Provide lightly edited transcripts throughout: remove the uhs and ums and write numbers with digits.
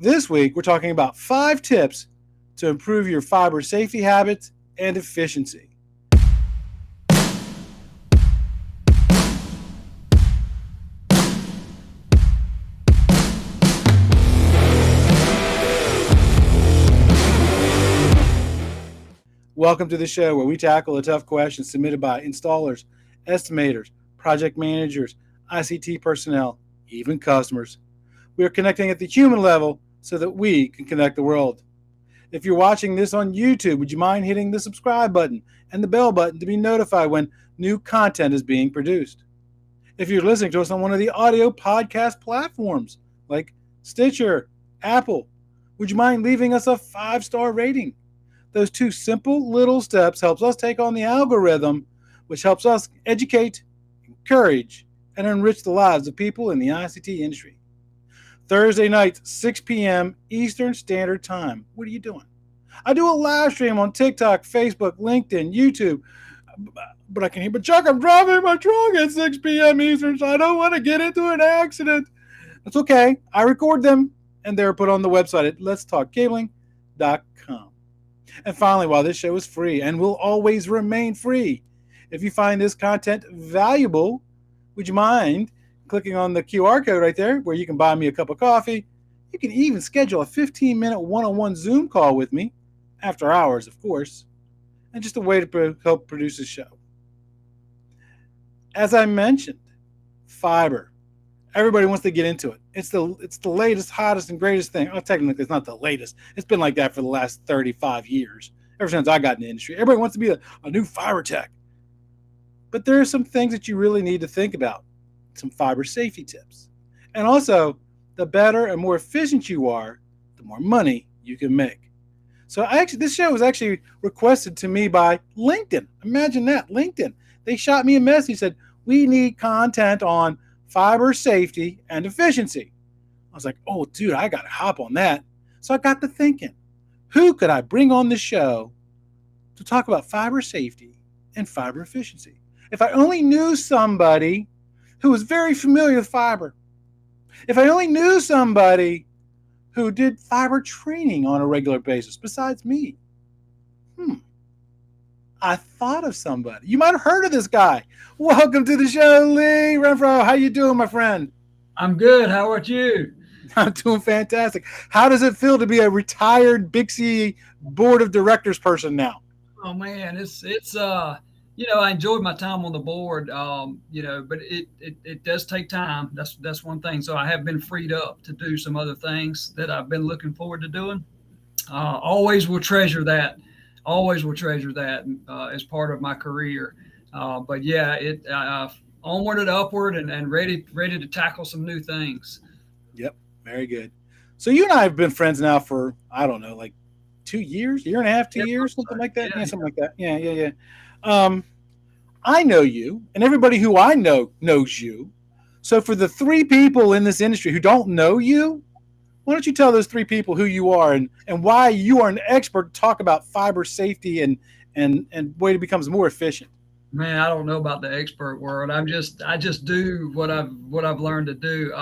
This week, we're talking about 5 tips to improve your fiber safety habits and efficiency. Welcome to the show where we tackle the tough questions submitted by installers, estimators, project managers, ICT personnel, even customers. We are connecting at the human level so that we can connect the world. If you're watching this on YouTube, would you mind hitting the subscribe button and the bell button to be notified when new content is being produced? If you're listening to us on one of the audio podcast platforms like Stitcher, Apple, would you mind leaving us a 5-star rating? Those 2 simple little steps helps us take on the algorithm, which helps us educate, encourage, and enrich the lives of people in the ICT industry. Thursday nights, 6 p.m. Eastern Standard Time. What are you doing? I do a live stream on TikTok, Facebook, LinkedIn, YouTube. But I can hear, but Chuck, I'm driving my truck at 6 p.m. Eastern, so I don't want to get into an accident. That's okay. I record them, and they're put on the website at letstalkcabling.com. And finally, while this show is free and will always remain free, if you find this content valuable, would you mind clicking on the QR code right there where you can buy me a cup of coffee? You can even schedule a 15-minute one-on-one Zoom call with me, after hours, of course, and just a way to help produce the show. As I mentioned, fiber. Everybody wants to get into it. It's the latest, hottest, and greatest thing. Oh, technically, it's not the latest. It's been like that for the last 35 years. Ever since I got in the industry. Everybody wants to be a new fiber tech. But there are some things that you really need to think about. Some fiber safety tips. And also, the better and more efficient you are, the more money you can make. So this show was actually requested to me by LinkedIn. Imagine that, LinkedIn. They shot me a message, said, we need content on fiber safety and efficiency. I was like, oh, dude, I got to hop on that. So I got to thinking, who could I bring on the show to talk about fiber safety and fiber efficiency? If I only knew somebody who was very familiar with fiber. If I only knew somebody who did fiber training on a regular basis besides me. I thought of somebody. You might have heard of this guy. Welcome to the show, Lee Renfroe. How you doing, my friend? I'm good. How about you? I'm doing fantastic. How does it feel to be a retired Bixie board of directors person now? Oh man, it's I enjoyed my time on the board, but it does take time. That's one thing. So I have been freed up to do some other things that I've been looking forward to doing. Always will treasure that. Always will treasure that as part of my career. But yeah, onward and upward and ready to tackle some new things. Yep, very good. So you and I have been friends now for, I don't know, like 2 years, year and a half, 2 years, something like that. Yeah, something like that. Yeah. I know you, and everybody who I know knows you. So for the 3 people in this industry who don't know you, why don't you tell those 3 people who you are and why you are an expert to talk about fiber safety and way it becomes more efficient? Man, I don't know about the expert world. I just do what I've learned to do.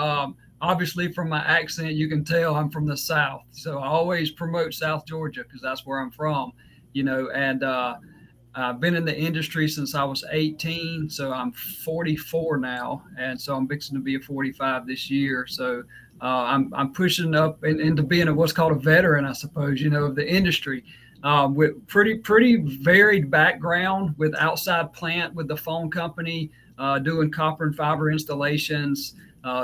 Obviously, from my accent, you can tell I'm from the South. So I always promote South Georgia because that's where I'm from. And I've been in the industry since I was 18. So I'm 44 now, and so I'm fixing to be a 45 this year. So I'm pushing up into being what's called a veteran, I suppose, of the industry. With pretty varied background with outside plant with the phone company, doing copper and fiber installations,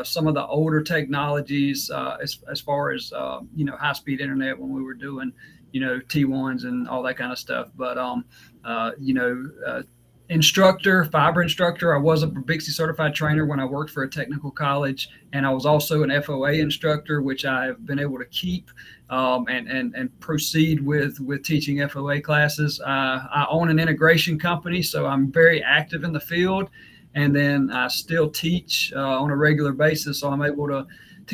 some of the older technologies as far as high-speed internet when we were doing T1s and all that kind of stuff. But fiber instructor. I was a Bixie certified trainer when I worked for a technical college, and I was also an FOA instructor, which I have been able to keep and proceed with teaching FOA classes. I own an integration company, so I'm very active in the field, and then I still teach on a regular basis, so I'm able to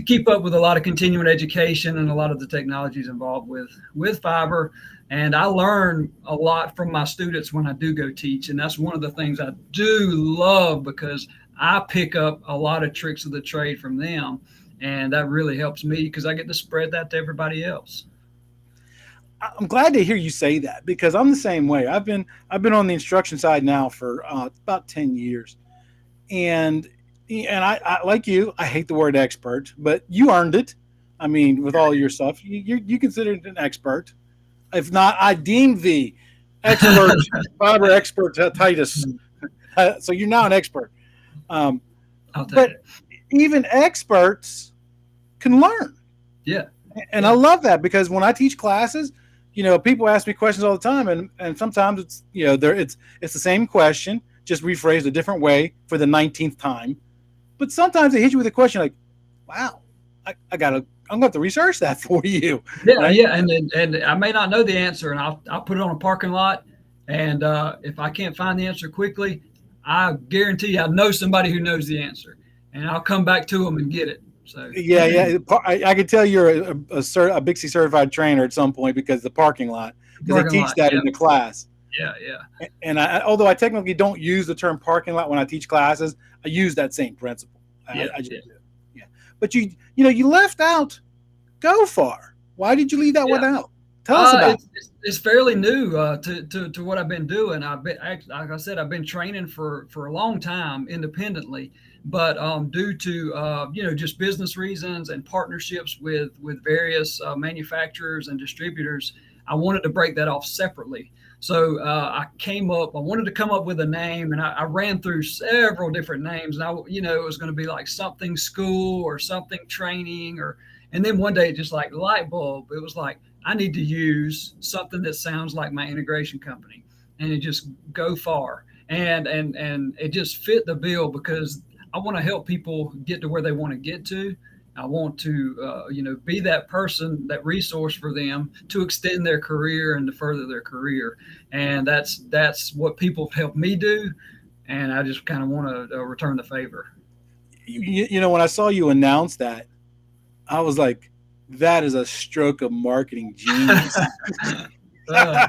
keep up with a lot of continuing education and a lot of the technologies involved with fiber. And I learn a lot from my students when I do go teach. And that's one of the things I do love, because I pick up a lot of tricks of the trade from them. and that really helps me because I get to spread that to everybody else. I'm glad to hear you say that because I'm the same way. I've been on the instruction side now for about 10 years, and I like you. I hate the word expert, but you earned it. I mean, with all your stuff, you considered an expert. If not, I deem thee expert, fiber expert Titus. So you're now an expert. Um, I'll take but it. even experts can learn. Yeah, And I yeah, love that because when I teach classes, people ask me questions all the time, and sometimes it's it's the same question, just rephrased a different way for the 19th time. But sometimes they hit you with a question like, "Wow, I'm going to have to research that for you." And yeah, I, yeah. And I may not know the answer, and I'll put it on a parking lot. And if I can't find the answer quickly, I guarantee I know somebody who knows the answer, and I'll come back to them and get it. So yeah, yeah, I can tell you're a Big C certified trainer at some point because the parking lot, because they parking teach lot. that in Yeah, the class. yeah, yeah, And although I technically don't use the term parking lot when I teach classes, I use that same principle. yeah, I just yeah, do. Yeah. But you left out GoFar. Why did you leave that one yeah. out? Tell us about It's fairly new to what I've been doing. I've been like I said, I've been training for a long time independently, but due to just business reasons and partnerships with various manufacturers and distributors, I wanted to break that off separately. So I wanted to come up with a name, and I ran through several different names, and it was going to be like something school or something training, and then one day it just like light bulb. It was like I need to use something that sounds like my integration company, and it just go far. And it just fit the bill because I want to help people get to where they want to get to. I want to, be that person, that resource for them to extend their career and to further their career. And that's what people have helped me do. And I just kind of want to return the favor. when I saw you announce that, I was like, that is a stroke of marketing genius. uh,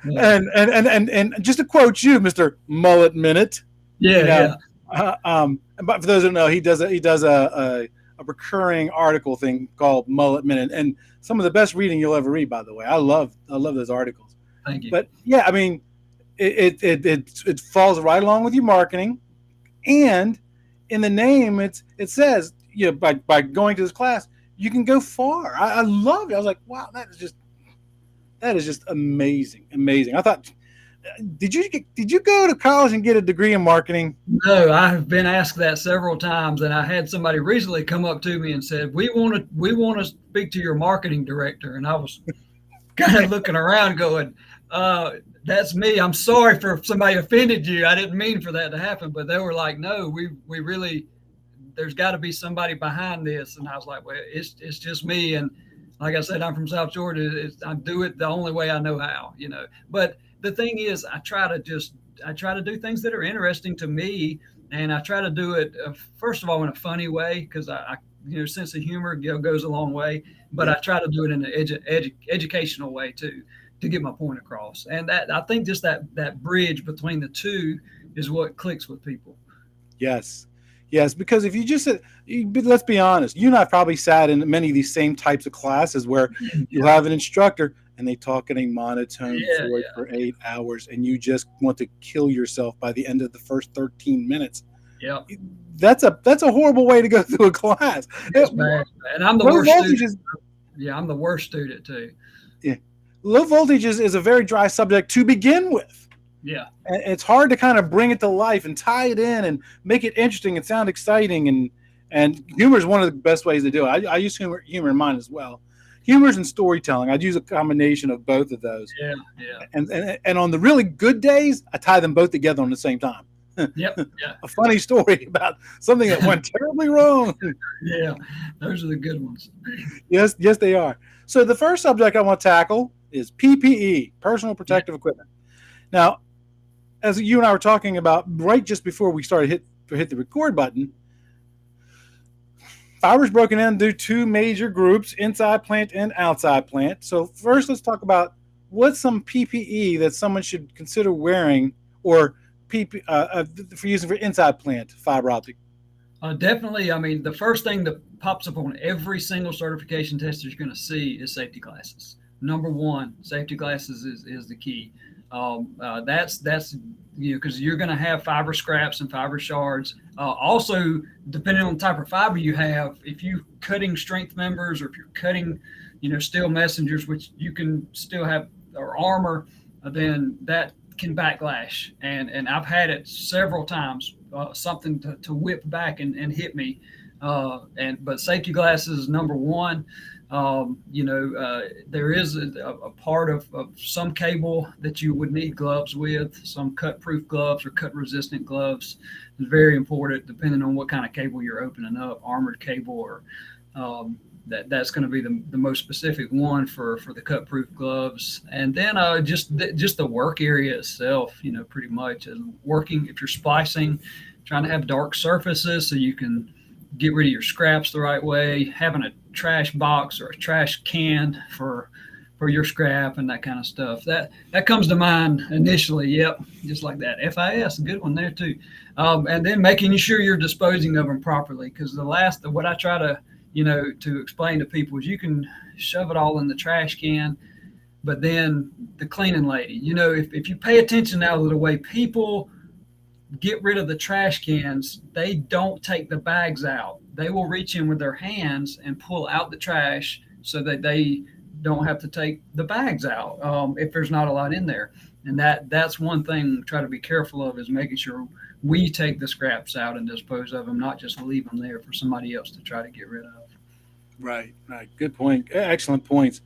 yeah, And just to quote you, Mister Mullet Minute, you yeah, know, yeah. but for those who don't know, he does a recurring article thing called Mullet Minute, and some of the best reading you'll ever read. By the way, I love those articles. Thank you. But yeah, I mean, it falls right along with your marketing, and in the name it says by going to this class you can go far. I love it. I was like, wow, that is just amazing, amazing. I thought, did you go to college and get a degree in marketing? No, I've been asked that several times, and I had somebody recently come up to me and said, "We want to speak to your marketing director," and I was kind of looking around, going, "That's me. I'm sorry for if somebody offended you. I didn't mean for that to happen." But they were like, "No, we really, there's got to be somebody behind this," and I was like, "Well, it's just me." And like I said, I'm from South Georgia. I do it the only way I know how. But the thing is, I try to do things that are interesting to me, and I try to do it first of all in a funny way because sense of humor goes a long way. But I Yeah. try to do it in an educational way too to get my point across. And that I think just that bridge between the two is what clicks with people. Yes. Yes, because if you just said, let's be honest, you and I probably sat in many of these same types of classes where you Yeah, have an instructor and they talk in a monotone yeah, voice for 8 hours and you just want to kill yourself by the end of the first 13 minutes. yeah. That's a horrible way to go through a class. It's bad, and I'm the Low worst voltage student. is Yeah, I'm the worst student too. yeah, low voltage is a very dry subject to begin with. Yeah, And it's hard to kind of bring it to life and tie it in and make it interesting and sound exciting, and humor is one of the best ways to do it. I use humor in mine as well. Humor and storytelling. I'd use a combination of both of those. yeah, yeah. And on the really good days, I tie them both together on the same time. Yep, yeah, A funny story about something that went terribly wrong. yeah. Those are the good ones. Yes, yes, they are. So the first subject I want to tackle is PPE, personal Yeah, protective equipment. Now, as you and I were talking about right just before we started hit the record button, fiber's broken into two major groups: inside plant and outside plant. So first, let's talk about what's some PPE that someone should consider wearing, or for using for inside plant fiber optic. Definitely. I mean, the first thing that pops up on every single certification test you're going to see is safety glasses. Number one, safety glasses is the key. That's because you're going to have fiber scraps and fiber shards. Also, depending on the type of fiber you have, if you're cutting strength members or if you're cutting, steel messengers, which you can still have, or armor, then that can backlash. And I've had it several times, something to whip back and hit me. But safety glasses is number one. There is a part of some cable that you would need gloves with, some cut proof gloves or cut resistant gloves. It's very important depending on what kind of cable you're opening up, armored cable or that's going to be the most specific one for the cut proof gloves. And then just the work area itself, pretty much working, if you're splicing, trying to have dark surfaces so you can get rid of your scraps the right way, having a trash box or a trash can for your scrap and that kind of stuff. That comes to mind initially. Yep, just like that. FIS, a good one there too. And then making sure you're disposing of them properly, because what I try to to explain to people is you can shove it all in the trash can, but then the cleaning lady, if you pay attention now to the way people get rid of the trash cans, they don't take the bags out. They will reach in with their hands and pull out the trash so that they don't have to take the bags out if there's not a lot in there. And that's one thing try to be careful of, is making sure we take the scraps out and dispose of them, not just leave them there for somebody else to try to get rid of. Right. Right. Good point. Excellent points.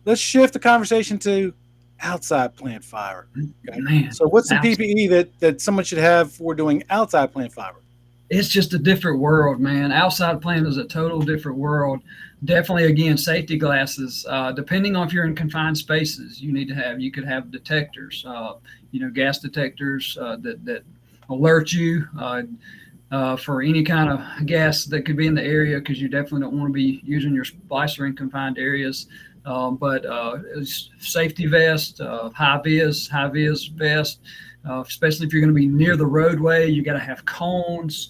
Let's shift the conversation to outside plant fiber. Okay. Man, so what's the PPE that someone should have for doing outside plant fiber? It's just a different world, man. Outside plant is a total different world. Definitely, again, safety glasses. Depending on if you're in confined spaces, you could have detectors, gas detectors that alert you for any kind of gas that could be in the area, because you definitely don't want to be using your splicer in confined areas. But safety vest, high vis vest, especially if you're going to be near the roadway. You got to have cones.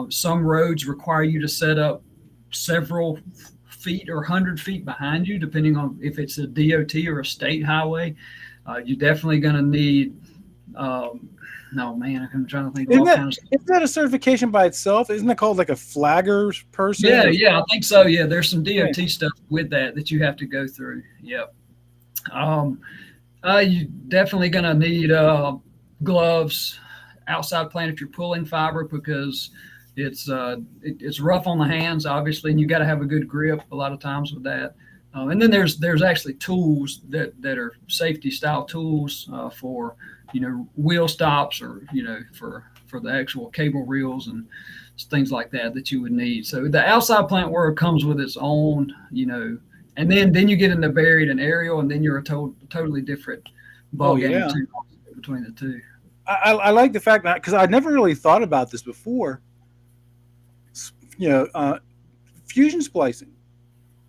Some roads require you to set up several feet or 100 feet behind you, depending on if it's a DOT or a state highway. You're definitely going to need. No, man, I'm trying to think of all kinds of stuff. Isn't that a certification by itself? Isn't that called like a flagger person? Yeah, I think so. Yeah, there's some DOT stuff with that you have to go through. Yep. You definitely going to need gloves, outside plant if you're pulling fiber, because it's rough on the hands, obviously, and you got to have a good grip a lot of times with that. And then there's actually tools that are safety style tools for wheel stops, or for the actual cable reels and things like that you would need. So the outside plant work comes with its own, and then you get into buried and aerial, and then you're a totally different ball game between the two. I like the fact that, because I never really thought about this before. Fusion splicing.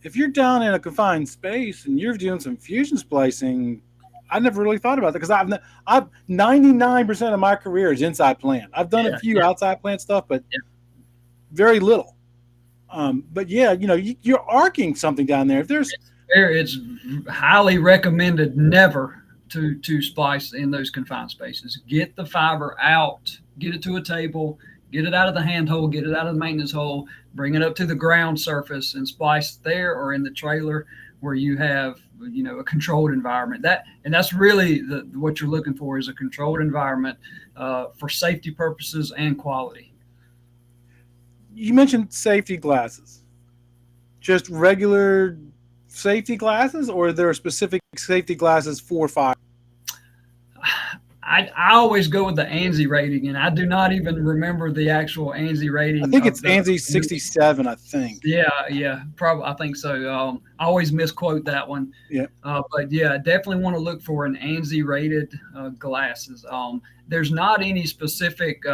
If you're down in a confined space and you're doing some fusion splicing, I never really thought about that, because I've 99% of my career is inside plant. I've done a few outside plant stuff, but very little. But you're arcing something down there. It's highly recommended never to splice in those confined spaces. Get the fiber out, get it to a table, get it out of the hand hole, get it out of the maintenance hole, bring it up to the ground surface and splice there or in the trailer where you have a controlled environment. That's really what you're looking for, is a controlled environment for safety purposes and quality. You mentioned safety glasses. Just regular safety glasses, or are there specific safety glasses for fire? I always go with the ANSI rating, and I do not even remember the actual ANSI rating. I think it's ANSI 67, I think. Yeah, probably. I think so. I always misquote that one. Yeah. But yeah, definitely want to look for an ANSI rated glasses. There's not any specific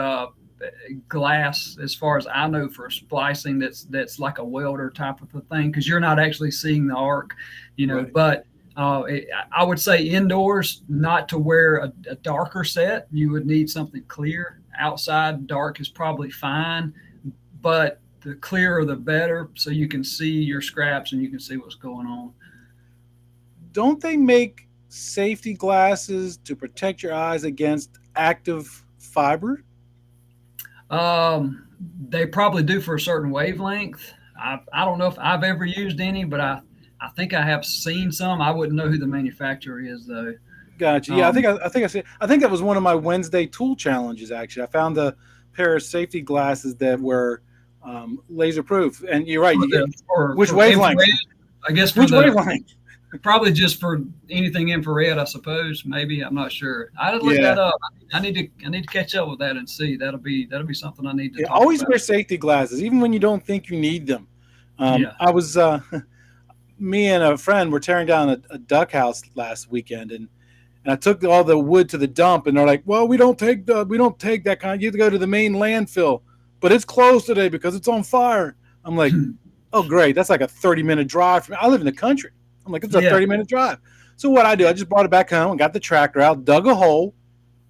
glass, as far as I know, for splicing that's like a welder type of a thing, because you're not actually seeing the arc, right. But I would say indoors, not to wear a darker set. You would need something clear. Outside, dark is probably fine. but the clearer the better, so you can see your scraps and you can see what's going on. Don't they make safety glasses to protect your eyes against active fiber? They probably do for a certain wavelength. I don't know if I've ever used any, but I think I have seen some. I wouldn't know who the manufacturer is though. Gotcha. Yeah, Um, I think that was one of my Wednesday tool challenges. Actually, I found a pair of safety glasses that were laser proof. And you're right. for You get the for, which for wavelength? infrared, I guess for Which the wavelength? probably just for anything infrared. I suppose maybe I'm not sure. I did look Yeah. that up. I need to catch up with that and see. That'll be something I need to Yeah. talk Always about. wear safety glasses, even when you don't think you need them. Yeah. I was me and a friend were tearing down a duck house last weekend, and I took all the wood to the dump, and they're like, "Well, we don't take that kind. You have to go to the main landfill, but it's closed today because it's on fire." I'm like, "Oh, great! That's like a 30-minute drive from me. I live in the country." I'm like, "It's a Yeah. 30-minute drive." So what I do, I just brought it back home and got the tractor out, dug a hole,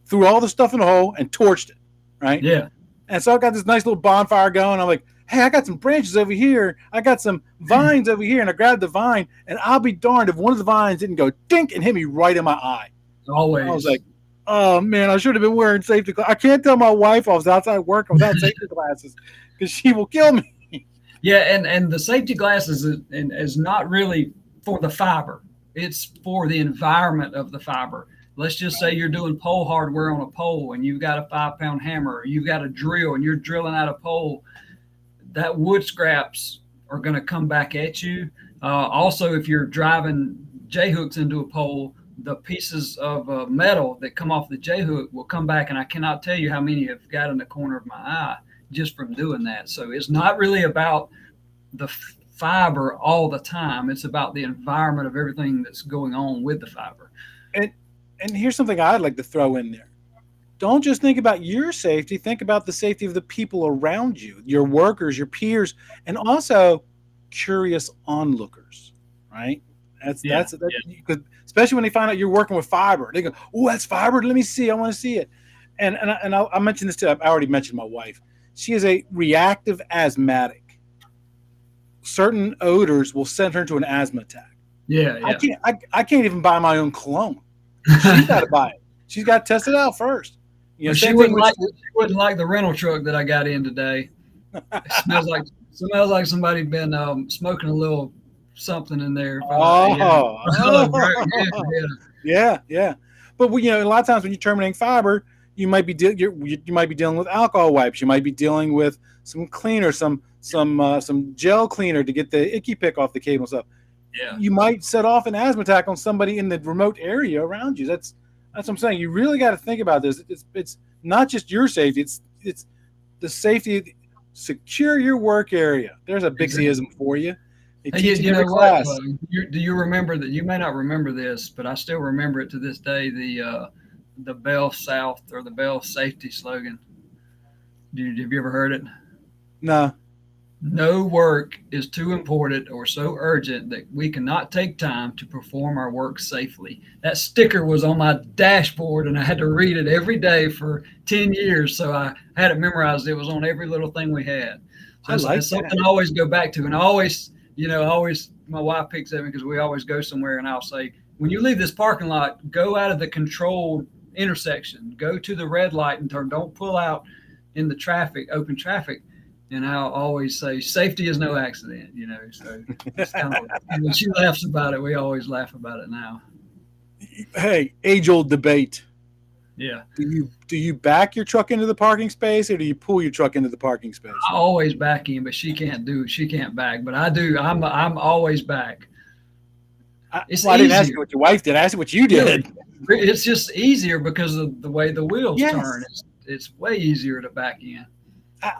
threw all the stuff in the hole, and torched it. Right. Yeah. And so I got this nice little bonfire going. I'm like, hey, I got some branches over here. I got some vines over here. And I grabbed the vine, and I'll be darned if one of the vines didn't go dink and hit me right in my eye. I was Always. like, oh, man, I should have been wearing safety glasses. I can't tell my wife I was outside working without safety glasses because she will kill me. Yeah, and the safety glasses is not really for the fiber. It's for the environment of the fiber. Let's just say you're doing pole hardware on a pole and you've got a 5 pound hammer, or you've got a drill and you're drilling out a pole. That wood scraps are going to come back at you. Also, if you're driving J hooks into a pole, the pieces of metal that come off the J hook will come back, and I cannot tell you how many have got in the corner of my eye just from doing that. So it's not really about the fiber all the time. It's about the environment of everything that's going on with the fiber. And, and here's something I'd like to throw in there. Don't just think about your safety, think about the safety of the people around you, your workers, your peers, and also curious onlookers, right? Yeah, That because especially when they find out you're working with fiber, they go, "Oh, that's fiber. Let me see. I want to see it." I mentioned this too. I already mentioned my wife. She is a reactive asthmatic. Certain odors will send her into an asthma attack. yeah, I yeah. can't. I can't even buy my own cologne. She's got to buy it. She's got to test it out first. You know, Well, same thing with she wouldn't like the rental truck that I got in today. It smells like somebody been smoking a little something in there. Yeah. Oh, great. Yeah, oh, yeah, yeah, yeah. But you know, a lot of times when you're terminating fiber, you might be you might be dealing with alcohol wipes. You might be dealing with some cleaner, some gel cleaner to get the icky pick off the cable and stuff. yeah. You might set off an asthma attack on somebody in the remote area around you. That's what I'm saying. You really got to think about this. It's not just your safety. It's the safety. Secure your work area. There's a Exactly. Bixbyism for you. They Hey, teach it in you every know what? class. Do you remember that? You may not remember this, but I still remember it to this day. The Bell South or the Bell Safety slogan. Have you ever heard it? No. No work is too important or so urgent that we cannot take time to perform our work safely. That sticker was on my dashboard, and I had to read it every day for 10 years. So I had it memorized. It was on every little thing we had. So I like it's that. something I always go back to. And I always, my wife picks at me because we always go somewhere, and I'll say, when you leave this parking lot, go out of the controlled intersection, go to the red light and turn, don't pull out in the traffic, open traffic. And I'll always say, safety is no accident, So it's kind of, when she laughs about it, we always laugh about it now. Hey, age old debate. Yeah. Do you back your truck into the parking space or do you pull your truck into the parking space? I always back in, but she can't back. But I do. I'm always back. It's I didn't ask easier. you what your wife did. I asked you what you did. It's just easier because of the way the wheels Yes. turn. It's way easier to back in.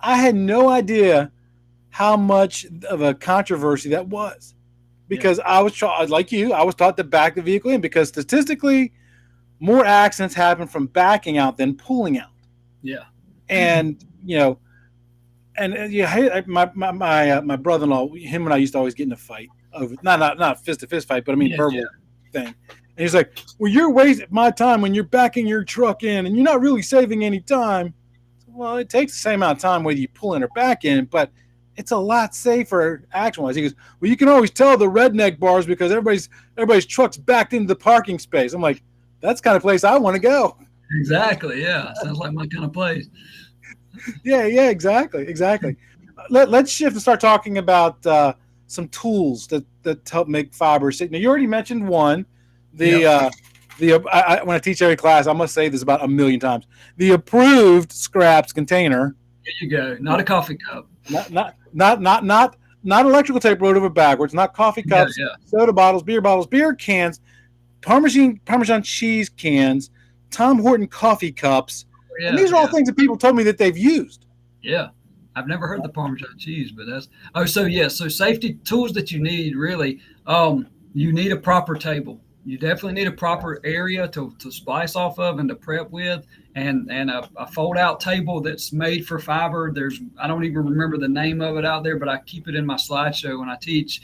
I had no idea how much of a controversy that was because I was taught, like you, I was taught to back the vehicle in because statistically, more accidents happen from backing out than pulling out. Yeah. And my brother-in-law, him and I used to always get in a fight over not fist to fist fight, but I mean verbal thing. And he's like, "Well, you're wasting my time when you're backing your truck in, and you're not really saving any time." well, it takes the same amount of time whether you pull in or back in, but it's a lot safer action-wise. He goes, well, you can always tell the redneck bars because everybody's truck's backed into the parking space. I'm like, that's the kind of place I want to go. Exactly. Yeah. Sounds like my kind of place. Yeah, exactly. Let's shift and start talking about some tools that help make fiber safe. Now, you already mentioned one. When I teach every class, I must say this about a million times. The approved scraps container. There you go. Not a coffee cup. Not electrical tape rolled over backwards. Not coffee cups, soda bottles, beer cans, Parmesan cheese cans, Tom Horton coffee cups. Yeah, and these are all things that people told me that they've used. Yeah. I've never heard the Parmesan cheese, but so safety tools that you need really, you need a proper table. You definitely need a proper area to splice off of and to prep with, and a fold out table that's made for fiber. I don't even remember the name of it out there, but I keep it in my slideshow when I teach.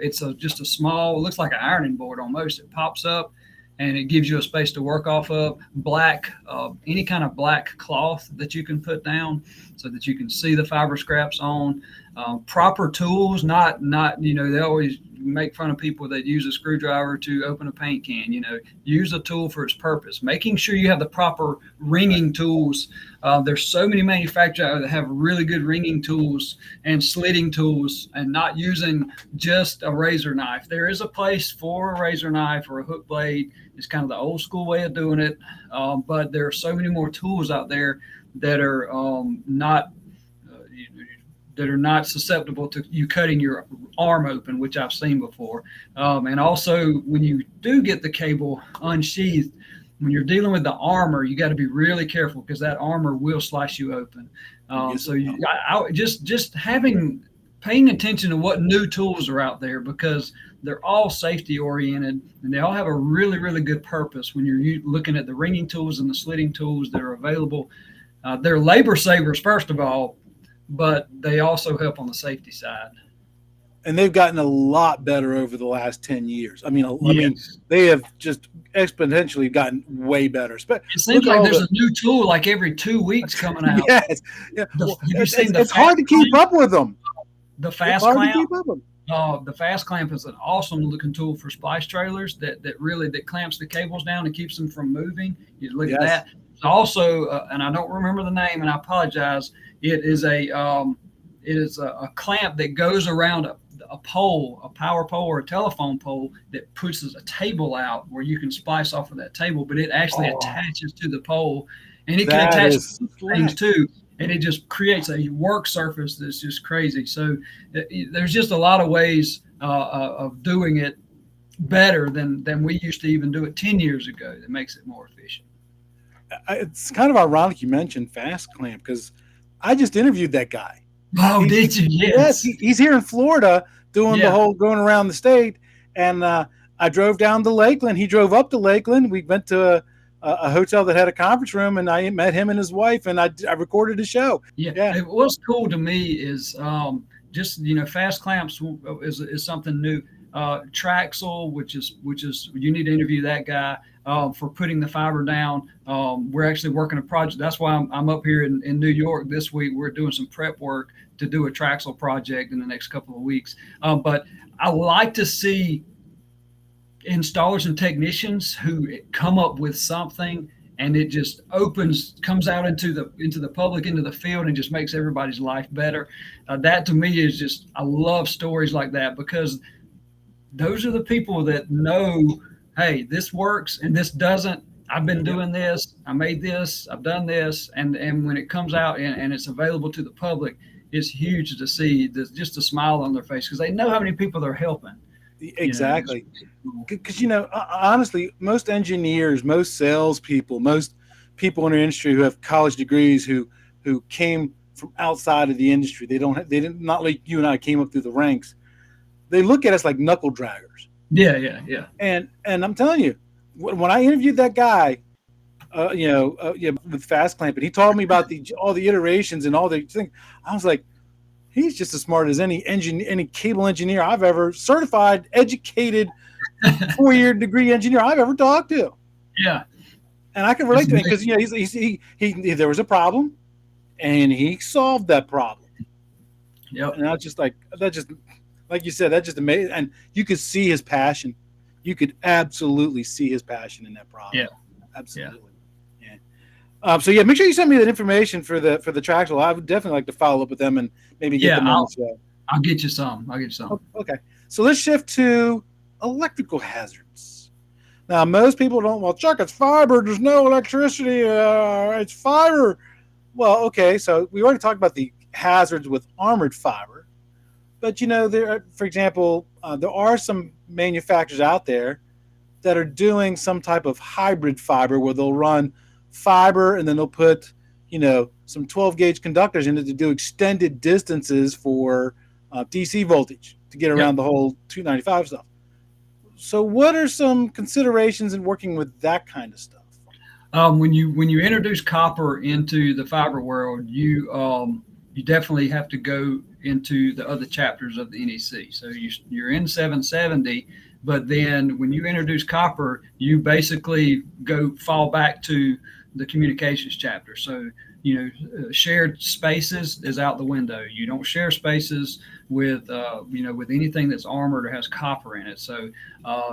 It's just a small, it looks like an ironing board almost. It pops up and it gives you a space to work off of. Any kind of black cloth that you can put down so that you can see the fiber scraps on. Proper tools, not they always make fun of people that use a screwdriver to open a paint can. Use a tool for its purpose. Making sure you have the proper ringing tools. There's so many manufacturers that have really good ringing tools and slitting tools, and not using just a razor knife. There is a place for a razor knife or a hook blade. It's kind of the old school way of doing it, but there are so many more tools out there that are not susceptible to you cutting your arm open, which I've seen before. And also, when you do get the cable unsheathed, when you're dealing with the armor, you got to be really careful because that armor will slice you open. Paying attention to what new tools are out there, because they're all safety oriented and they all have a really, really good purpose. When you're looking at the ringing tools and the slitting tools that are available, they're labor savers, first of all, but they also help on the safety side. And they've gotten a lot better over the last 10 years. I mean, they have just exponentially gotten way better. It seems like there's a new tool like every 2 weeks coming out. Yes. Yeah. It's hard to keep up with them. The fast clamp. The fast clamp is an awesome looking tool for splice trailers that clamps the cables down and keeps them from moving. You look at that. Also, and I don't remember the name, and I apologize. It is a clamp that goes around a pole, a power pole or a telephone pole, that pushes a table out where you can splice off of that table, but it actually attaches to the pole, and it can attach things too. And it just creates a work surface that's just crazy. So there's just a lot of ways of doing it better than we used to even do it 10 years ago that makes it more efficient. It's kind of ironic you mentioned fast clamp, because I just interviewed that guy. Oh, did you? Yes. He's here in Florida doing the whole going around the state. And I drove down to Lakeland. He drove up to Lakeland. We went to a hotel that had a conference room, and I met him and his wife, and I recorded a show. Yeah. What's cool to me is fast clamps is something new. Traxel, which is you need to interview that guy for putting the fiber down. We're actually working a project. That's why I'm up here in New York this week. We're doing some prep work to do a Traxel project in the next couple of weeks. But I like to see installers and technicians who come up with something and it just comes out into the public, into the field, and just makes everybody's life better. That to me is just, I love stories like that, because those are the people that know, hey, this works and this doesn't. I've been doing this. I made this. I've done this. And when it comes out and it's available to the public, it's huge to see just a smile on their face, because they know how many people they're helping. Exactly. Because, honestly, most engineers, most salespeople, most people in our industry who have college degrees who came from outside of the industry, they didn't, not like you and I came up through the ranks. They look at us like knuckle draggers. Yeah. And I'm telling you, when I interviewed that guy, with fast clamp, and he told me about all the iterations and all the things, I was like, he's just as smart as any cable engineer I've ever, certified, educated, 4-year degree engineer I've ever talked to. Yeah. And I can relate to him because there was a problem. and he solved that problem. Yep. And I was just like, that just, like you said, that just amazing. And you could see his passion. You could absolutely see his passion in that Yeah. problem. Yeah. Absolutely. Yeah. So yeah, make sure you send me that information for the Tractable. I would definitely like to follow up with them and maybe get Yeah. them on the show. I'll get you some. I'll get you some. Okay. So let's shift to electrical hazards. Now, most people don't, well, Chuck, it's fiber. There's no electricity. It's fiber. Well, okay. So we already talked about the hazards with armored fiber. But, there, for example, there are some manufacturers out there that are doing some type of hybrid fiber where they'll run fiber and then they'll put, some 12 gauge conductors in it to do extended distances for DC voltage to get around Yep. the whole 295 stuff. So, what are some considerations in working with that kind of stuff? When you introduce copper into the fiber world, you definitely have to go into the other chapters of the NEC. So you're in 770, but then when you introduce copper, you basically fall back to the communications chapter. So shared spaces is out the window. You don't share spaces with with anything that's armored or has copper in it. So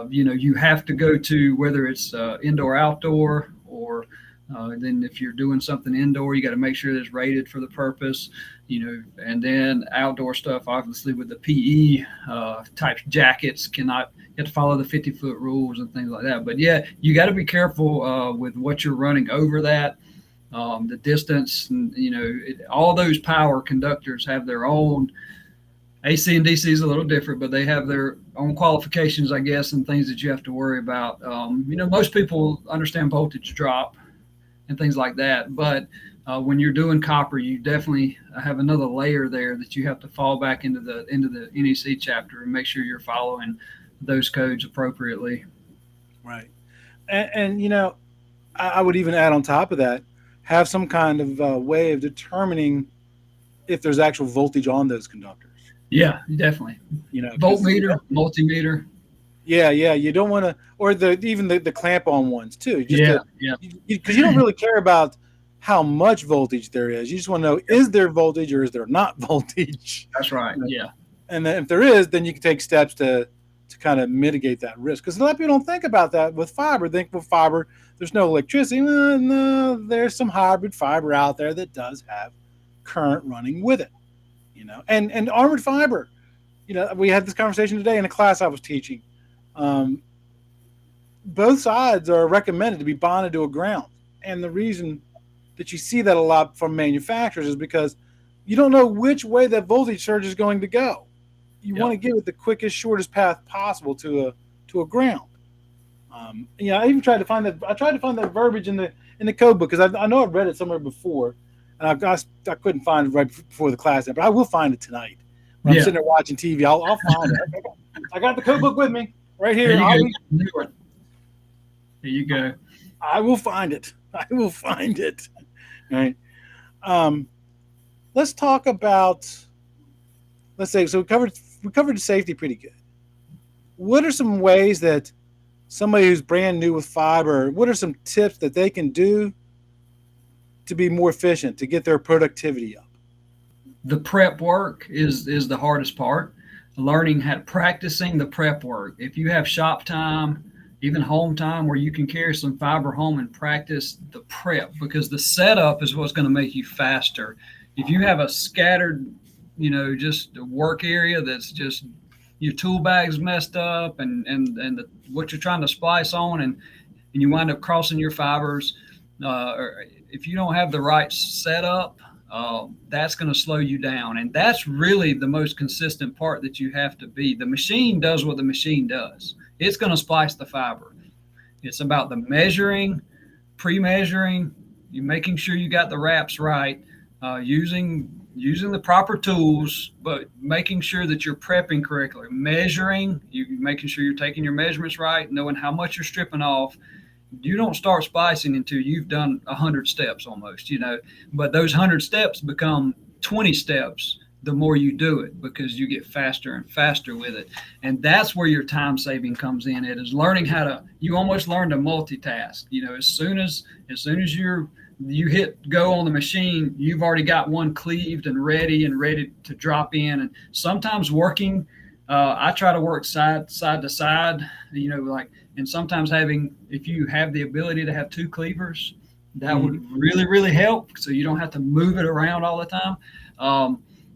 you have to go to whether it's indoor outdoor or then if you're doing something indoor, you got to make sure that it's rated for the purpose, and then outdoor stuff, obviously with the PE type jackets you have to follow the 50-foot rules and things like that. But yeah, you got to be careful with what you're running over that. The distance, and all those power conductors have their own. AC and DC is a little different, but they have their own qualifications, I guess, and things that you have to worry about. Most people understand voltage drop and things like that, but when you're doing copper, you definitely have another layer there that you have to fall back into the NEC chapter and make sure you're following those codes appropriately. Right. And I would even add on top of that, have some kind of way of determining if there's actual voltage on those conductors. Yeah, definitely. 'Cause, Voltmeter, multimeter. yeah, you don't want to, or even the clamp on ones too, just Yeah, to, yeah, because you don't really care about how much voltage there is. You just want to know, is there voltage or is there not voltage? that's right. Yeah, And then if there is, then you can take steps to kind of mitigate that risk. Because a lot of people don't think about that with fiber. Think with fiber, there's no electricity. Well, no, there's some hybrid fiber out there that does have current running with it. And armored fiber. We had this conversation today in a class I was teaching. Both sides are recommended to be bonded to a ground. And the reason that you see that a lot from manufacturers is because you don't know which way that voltage surge is going to go. You want to give it the quickest, shortest path possible to a ground. I even tried to find that. I tried to find that verbiage in the code book because I know I've read it somewhere before, and I couldn't find it right before the class. But I will find it tonight. When I'm sitting there watching TV, I'll find it. I got the code book with me right here. There you go. I will find it. I will find it. All right. Let's talk about. Let's say so. We covered safety pretty good. What are some ways that somebody who's brand new with fiber? What are some tips that they can do to be more efficient, to get their productivity up? The prep work is the hardest part. Practicing the prep work. If you have shop time, even home time where you can carry some fiber home and practice the prep, because the setup is what's going to make you faster. If you have a scattered, just a work area that's just your tool bag's messed up and what you're trying to splice on and you wind up crossing your fibers, or if you don't have the right setup, that's going to slow you down. And that's really the most consistent part that you have to be. The machine does what the machine does. It's going to splice the fiber. It's about the measuring, pre-measuring, you making sure you got the wraps right, using the proper tools, but making sure that you're prepping correctly, measuring, making sure you're taking your measurements right, knowing how much you're stripping off. You don't start splicing until you've done 100 steps almost, but those 100 steps become 20 steps the more you do it, because you get faster and faster with it. And that's where your time saving comes in. It is learning you almost learn to multitask. As soon as you're you hit go on the machine, you've already got one cleaved and ready to drop in. And sometimes working, I try to work side to side, and sometimes if you have the ability to have two cleavers, that would really help. So you don't have to move it around all the time.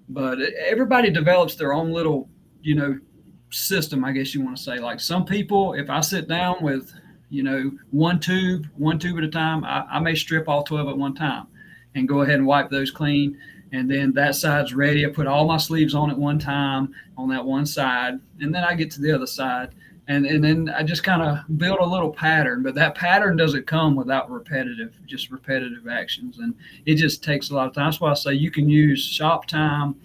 But everybody develops their own little, system, I guess you want to say. Like some people, if I sit down with, one tube at a time, I may strip all 12 at one time and go ahead and wipe those clean. And then that side's ready. I put all my sleeves on at one time on that one side. And then I get to the other side. And then I just kind of build a little pattern. But that pattern doesn't come without repetitive actions. And it just takes a lot of time. That's why I say you can use shop time,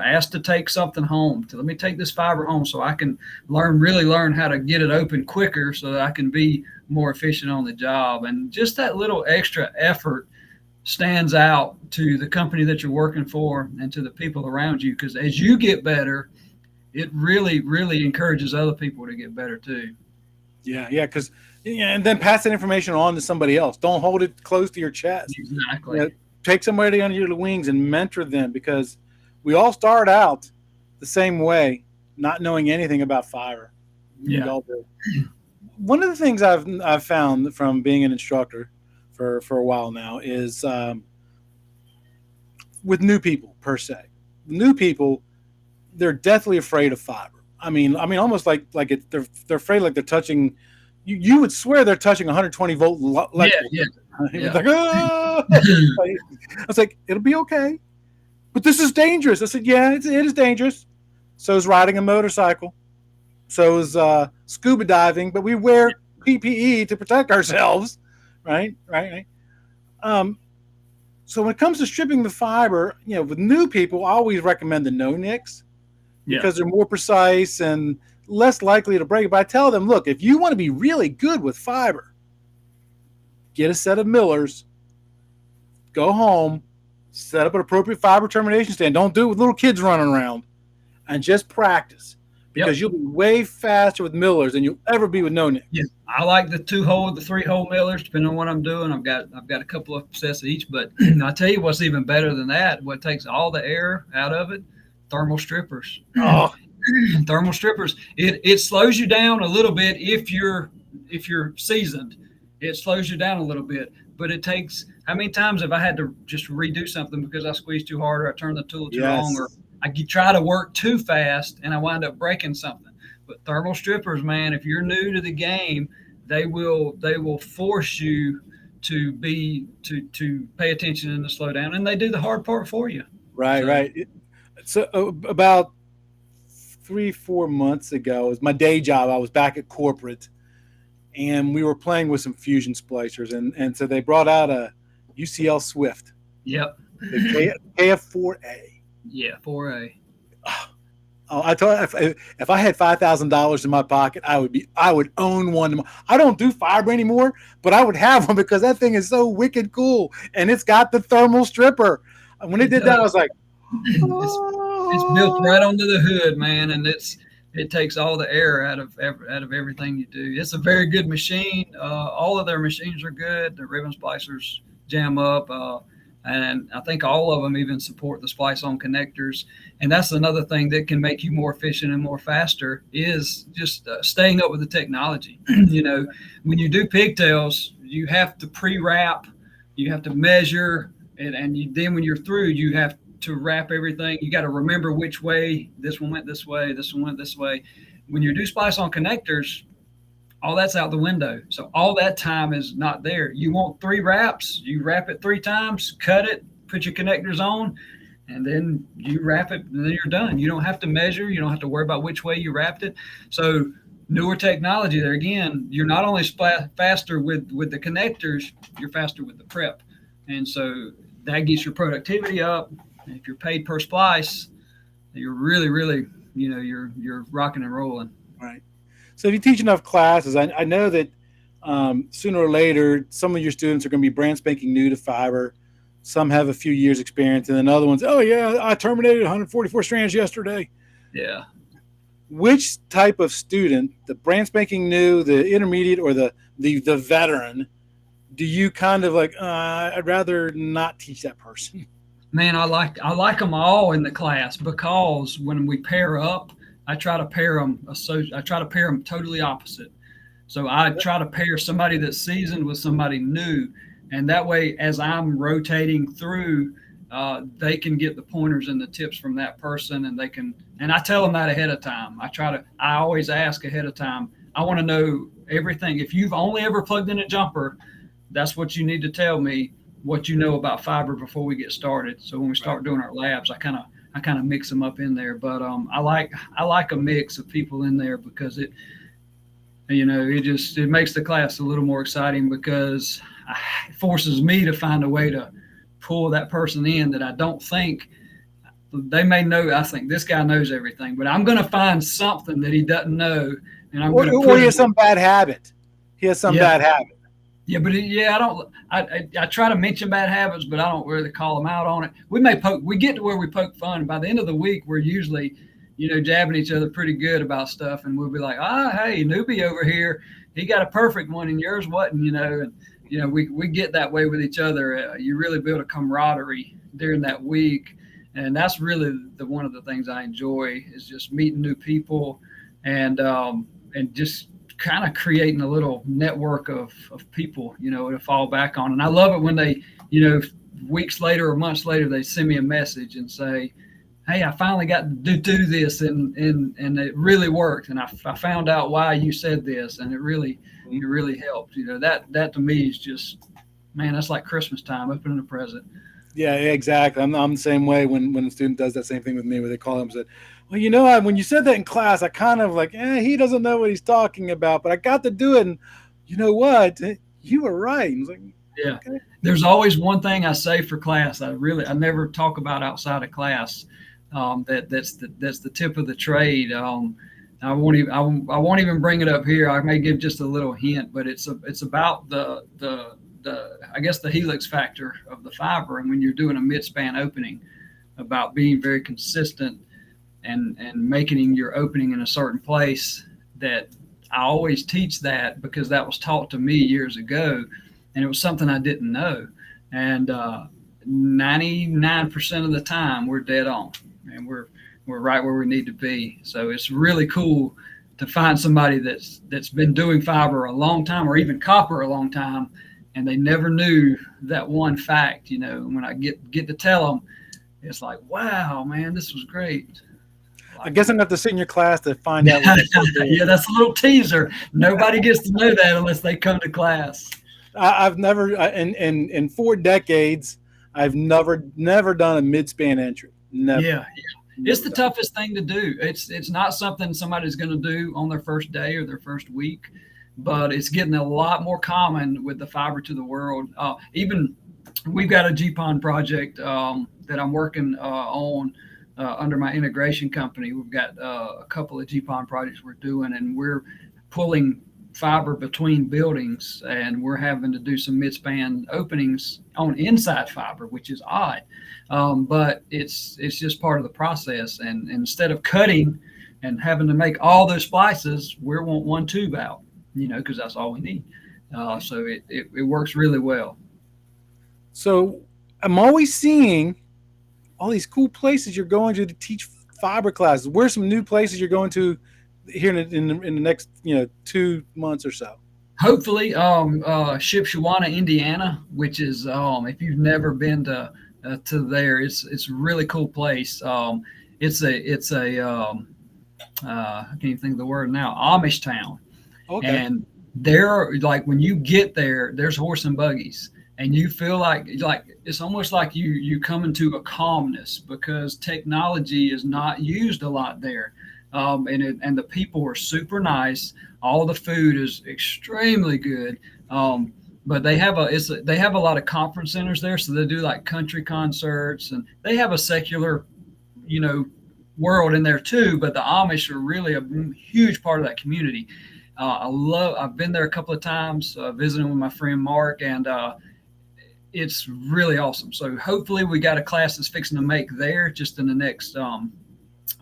ask to take something home. Let me take this fiber home so I can really learn how to get it open quicker so that I can be more efficient on the job. And just that little extra effort stands out to the company that you're working for and to the people around you, because as you get better, it really encourages other people to get better too. Yeah, because and then pass that information on to somebody else. Don't hold it close to your chest. Exactly. Take somebody under your wings and mentor them, because we all start out the same way, not knowing anything about fiber. Yeah. One of the things I've found from being an instructor for a while now is with new people per se. New people, they're deathly afraid of fiber. I mean, almost like they're afraid, like they're touching. You would swear they're touching 120 volt electrical. Yeah. Like, ah! I was like, it'll be okay, but this is dangerous. I said, yeah, it is dangerous. So is riding a motorcycle. So is scuba diving. But we wear PPE to protect ourselves, right? So when it comes to stripping the fiber, with new people, I always recommend the no nicks, because they're more precise and less likely to break it. But I tell them, look, if you want to be really good with fiber, get a set of millers, go home, set up an appropriate fiber termination stand. Don't do it with little kids running around, and just practice, because you'll be way faster with millers than you'll ever be with no nicks. Yeah, I like the 2-hole, the 3-hole millers, depending on what I'm doing. I've got a couple of sets of each, but I'll tell you what's even better than that. What takes all the air out of it? Thermal strippers. Oh. Thermal strippers. It slows you down a little bit if you're seasoned. It slows you down a little bit, but it takes. How many times have I had to just redo something because I squeezed too hard, or I turned the tool too long, or I try to work too fast and I wind up breaking something? But thermal strippers, man, if you're new to the game, they will force you to pay attention and to slow down, and they do the hard part for you. Right. So about 3-4 months ago, it was my day job. I was back at corporate, and we were playing with some fusion splicers, and so they brought out a UCL Swift. Yep. The KF4A. Yeah, 4A. Oh, I told you, if I had $5,000 in my pocket, I would own one. I don't do fiber anymore, but I would have one, because that thing is so wicked cool, and it's got the thermal stripper. When it did that, I was like, it's built right onto the hood, man, and it takes all the air out of everything you do. It's a very good machine. All of their machines are good. The ribbon splicers jam up, and I think all of them even support the splice on connectors. And that's another thing that can make you more efficient and more faster, is just staying up with the technology. When you do pigtails, you have to pre-wrap, you have to measure, and then when you're through, you have to wrap everything. You got to remember which way this one went this way, this one went this way. When you do splice on connectors, all that's out the window. So all that time is not there. You want 3 wraps, you wrap it 3 times, cut it, put your connectors on, and then you wrap it, and then you're done. You don't have to measure. You don't have to worry about which way you wrapped it. So newer technology there, again, you're not only faster with the connectors, you're faster with the prep. And so that gets your productivity up. If you're paid per splice, you're really, you're rocking and rolling. Right. So if you teach enough classes, I know that sooner or later, some of your students are going to be brand spanking new to fiber. Some have a few years experience, and then other ones, oh yeah, I terminated 144 strands yesterday. Yeah. Which type of student, the brand spanking new, the intermediate, or the veteran, do you kind of like, I'd rather not teach that person? Man, I like them all in the class because when we pair up, I try to pair them. I try to pair them totally opposite. So I try to pair somebody that's seasoned with somebody new, and that way, as I'm rotating through, they can get the pointers and the tips from that person, and they can. And I tell them that ahead of time. I always ask ahead of time. I want to know everything. If you've only ever plugged in a jumper, that's what you need to tell me what you know about fiber before we get started. So when we Right. start doing our labs, I kind of mix them up in there. But I like a mix of people in there because it makes the class a little more exciting because it forces me to find a way to pull that person in that I don't think they may know. I think this guy knows everything, but I'm going to find something that he doesn't know, and I'm going to Or put he him. has some bad habit. He has some Yeah, bad habit. yeah, but yeah, I don't. I try to mention bad habits, but I don't really call them out on it. We get to where we poke fun. By the end of the week, we're usually, jabbing each other pretty good about stuff, and we'll be like, hey, newbie over here, he got a perfect one, and yours wasn't, and we get that way with each other. You really build a camaraderie during that week, and that's really the one of the things I enjoy is just meeting new people, and just kind of creating a little network of people, to fall back on. And I love it when they, weeks later or months later, they send me a message and say, hey, I finally got to do this and it really worked. And I found out why you said this and it really helped. That to me is just, man, that's like Christmas time, opening a present. Yeah, exactly. I'm the same way when a student does that same thing with me, where they call him and said, "Well, when you said that in class, I kind of like, he doesn't know what he's talking about, but I got to do it." And you know what? You were right. And it's like, Yeah. okay, There's always one thing I say for class. I never talk about outside of class. That's the tip of the trade. I won't even bring it up here. I may give just a little hint, but it's about the I guess the helix factor of the fiber, and when you're doing a mid-span opening, about being very consistent and making your opening in a certain place. That I always teach that because that was taught to me years ago, and it was something I didn't know. And 99% of the time, we're dead on, and we're right where we need to be. So it's really cool to find somebody that's been doing fiber a long time, or even copper a long time, and they never knew that one fact. When I get to tell them, it's like, wow, man, this was great. I I like guess I'm it. gonna have to sit in your class to find out what that is. Yeah, that's a little teaser. Nobody gets to know that unless they come to class. I've never in 4 decades, I've never done a mid-span entry. Never, Yeah, it's never the done. toughest thing to do. It's not something somebody's going to do on their first day or their first week, but it's getting a lot more common with the fiber to the world. Even we've got a GPON project that I'm working on under my integration company. We've got a couple of GPON projects we're doing, and we're pulling fiber between buildings, and we're having to do some mid-span openings on inside fiber, which is odd, but it's just part of the process. And instead of cutting and having to make all those splices, we want one tube out, because that's all we need. So it works really well. So I'm always seeing all these cool places you're going to teach fiber classes. Where's some new places you're going to here in the next 2 months or so? Hopefully, Shipshewana, Indiana, which is if you've never been to there, it's a really cool place. It's a I can't even think of the word now, Amish town. Okay. And there, like when you get there, there's horse and buggies, and you feel like it's almost like you come into a calmness because technology is not used a lot there, and the people are super nice. All the food is extremely good. But they have a lot of conference centers there, so they do like country concerts, and they have a secular, you know, world in there too. But the Amish are really a huge part of that community. I've been there a couple of times visiting with my friend Mark, and it's really awesome. So hopefully we got a class that's fixing to make there just in the next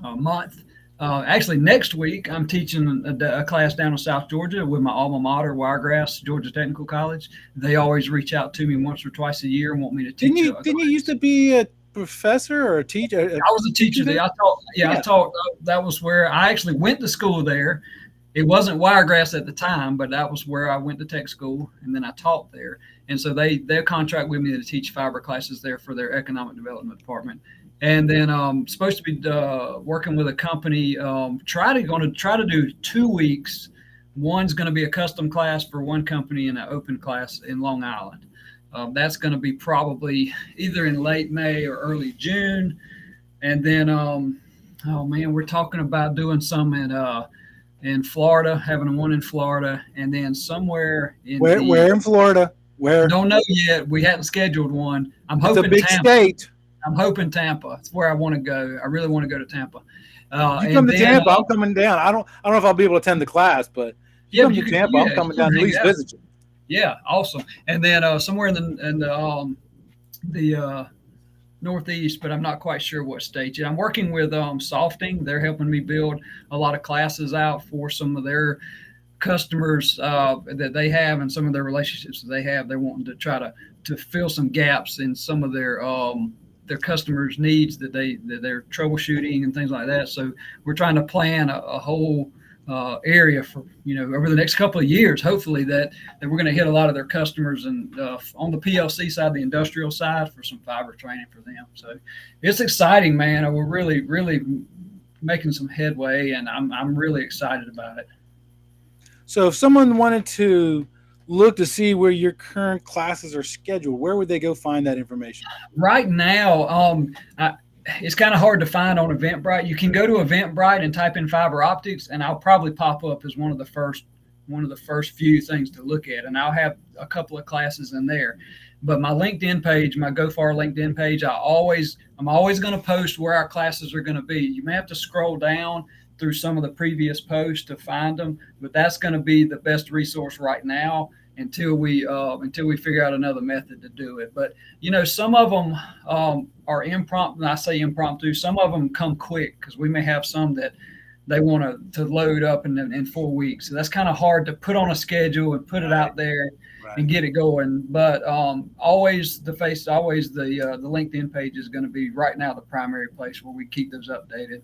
month. Actually, next week I'm teaching a class down in South Georgia with my alma mater, Wiregrass Georgia Technical College. They always reach out to me once or twice a year and want me to teach. Didn't you used to be a professor or a teacher? I was a teacher there. I taught. Yeah, I taught. That was where I actually went to school there. It wasn't Wiregrass at the time, but that was where I went to tech school, and then I taught there. And so they contract with me to teach fiber classes there for their economic development department. And then supposed to be working with a company. Going to try to do 2 weeks. One's going to be a custom class for one company and an open class in Long Island. That's going to be probably either in late May or early June. And then, oh man, we're talking about doing some in Florida, having one in Florida, and then somewhere in where in Florida? Where? Don't know yet. We hadn't scheduled one. I'm hoping it's a big Tampa. State. I'm hoping Tampa. It's where I want to go. I really want to go to Tampa. You come to Tampa, I'm coming down. I don't know if I'll be able to attend the class, but you come to Tampa, I'm coming down to at least visit you. Yeah, awesome. And then somewhere in the Northeast, but I'm not quite sure what state yet. I'm working with Softing. They're helping me build a lot of classes out for some of their customers that they have and some of their relationships that they have. They're wanting to try to fill some gaps in some of their customers' needs that they're troubleshooting and things like that. So we're trying to plan a whole area for over the next couple of years, hopefully that we're going to hit a lot of their customers and on the PLC side, the industrial side, for some fiber training for them. So it's exciting, man. We're really making some headway, and I'm really excited about it. So if someone wanted to look to see where your current classes are scheduled, where would they go find that information? Right now, it's kind of hard to find on Eventbrite. You can go to Eventbrite and type in fiber optics, and I'll probably pop up as one of the first few things to look at, and I'll have a couple of classes in there. But my LinkedIn page, my GoFar LinkedIn page, I'm always going to post where our classes are going to be. You may have to scroll down through some of the previous posts to find them, but that's going to be the best resource right now until we figure out another method to do it. But some of them are impromptu. And I say impromptu. Some of them come quick because we may have some that they want to load up in 4 weeks. So that's kind of hard to put on a schedule and put it out there and get it going. But always the LinkedIn page is going to be right now the primary place where we keep those updated.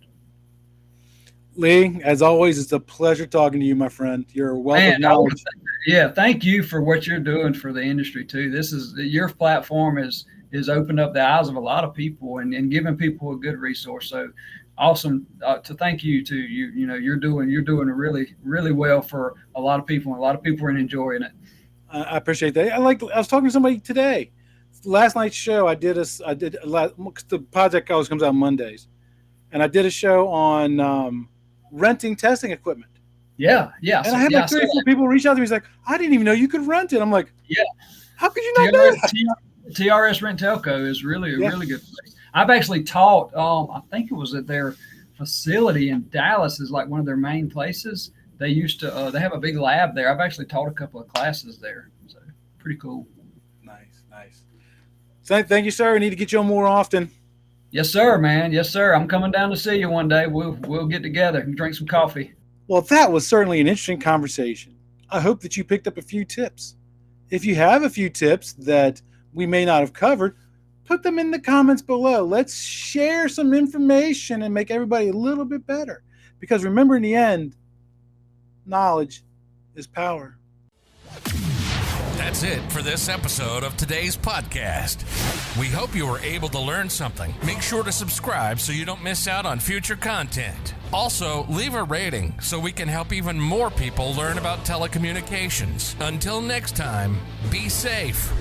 Lee, as always, it's a pleasure talking to you, my friend. You're a wealth of knowledge. Yeah, thank you for what you're doing for the industry too. Your platform is opened up the eyes of a lot of people and giving people a good resource. So awesome to thank you too. You're doing really, really well for a lot of people, and a lot of people are enjoying it. I appreciate that. I was talking to somebody today. Last night's show, the project always comes out Mondays, and I did a show on renting testing equipment. Yeah. And I had like 3 or 4 people reach out to me. He's like, I didn't even know you could rent it. I'm like, yeah. How could you not know that? TRS Rent Telco is really a really good place. I've actually taught, I think it was at their facility in Dallas is like one of their main places. They used to, they have a big lab there. I've actually taught a couple of classes there. So pretty cool. Nice. So thank you, sir. We need to get you on more often. Yes, sir, man. Yes, sir. I'm coming down to see you one day. We'll get together and drink some coffee. Well, that was certainly an interesting conversation. I hope that you picked up a few tips. If you have a few tips that we may not have covered, put them in the comments below. Let's share some information and make everybody a little bit better. Because remember, in the end, knowledge is power. That's it for this episode of today's podcast. We hope you were able to learn something. Make sure to subscribe so you don't miss out on future content. Also, leave a rating so we can help even more people learn about telecommunications. Until next time, be safe.